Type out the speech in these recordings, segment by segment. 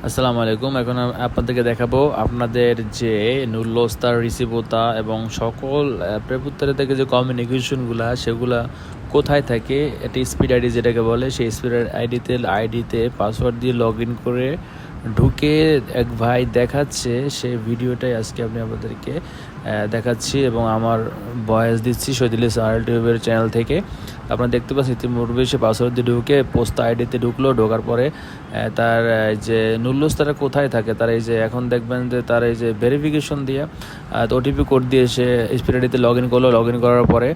আসসালামু আলাইকুম। এখন আপনাদেরকে দেখাবো আপনাদের যে নুল্লস্তার রিসিভোতা এবং সকল প্রেপুত্তরের থেকে যে কমিউনিকেশনগুলা সেগুলা কোথায় থাকে, এটা স্পিড আইডি যেটাকে বলে, সেই স্পিড আইডিতে পাসওয়ার্ড দিয়ে লগ ইন করে ঢুকে এক ভাই দেখাচ্ছে, সেই ভিডিওটাই আজকে আপনি আপনাদেরকে দেখাচ্ছি এবং আমার ভয়েস দিচ্ছি শহীদুল ইসলাম টিউবের চ্যানেল থেকে। আপনারা দেখতে পাচ্ছেন ইতিমধ্যে সে পাসওয়ার্ড দিয়ে ঢুকে পোস্ট আইডিতে ঢুকলো। ঢোকার পরে তার যে নুল্লস্তারা কোথায় থাকে, তার এই যে এখন দেখবেন যে তার এই যে ভেরিফিকেশন দিয়ে ওটিপি কোড দিয়ে সে স্পিড আইডিতে লগ ইন করলো। লগ ইন করার পরে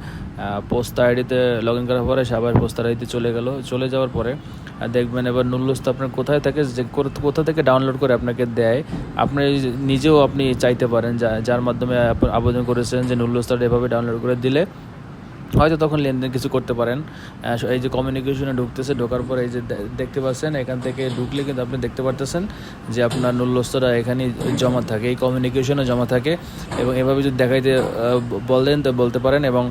পোস্ট আইডিতে লগ ইন করার পরে সে আবার পোস্ট আইডিতে চলে যাওয়ার পরে দেখবেন এবার নুল্লস্তা আপনার কোথায় থাকে, যে কোথা থেকে ডাউনলোড করে আপনাকে দেয়। আপনি নিজেও আপনি চাইতে পারেন, যার মাধ্যমে আবেদন করেছেন যে নুল্লস্তাটা এভাবে ডাউনলোড করে দিলে হয়তো তখন লেনদেন কিছু করতে পারেন। এই যে কমিউনিকেশনে ঢুকতেছে, ঢোকার পরে এই যে দেখতে পাচ্ছেন, এখান থেকে ঢুকলে কিন্তু আপনি দেখতে পারতেছেন যে আপনার নুল্লস্তরা এখানেই জমা থাকে, এই কমিউনিকেশনে জমা থাকে। এবং এভাবে যদি দেখাইতে বলেন তো বলতে পারেন, এবং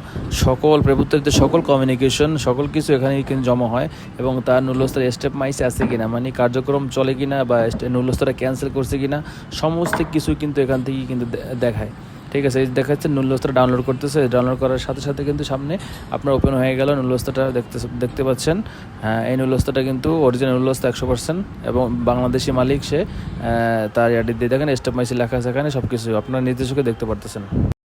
সকল প্রভুত্বের সকল কমিউনিকেশন সকল কিছু এখানেই কিন্তু জমা হয়। এবং তার নুল্লস্তর স্টেপ মাইসে আছে কিনা, মানে কার্যক্রম চলে কিনা বা নুল্লস্তরা ক্যান্সেল করছে কিনা, সমস্ত কিছু কিন্তু এখান থেকেই কিন্তু দেখায়। ঠিক আছে, এই দেখাচ্ছে নুল্লস্তাটা ডাউনলোড করতেছে। ডাউনলোড করার সাথে সাথে কিন্তু সামনে আপনার ওপেন হয়ে গেল নুল্লস্তাটা দেখতে পাচ্ছেন। হ্যাঁ, এই নুল্লস্তাটা কিন্তু অরিজিনাল নুল্লস্তা 100% এবং বাংলাদেশি মালিক সে। তার আইডি দিয়ে দেখেন স্টেপ মাইসে লেখা আছে, এখানে সব কিছু আপনার নির্দেশকে দেখতে পারতেছেন।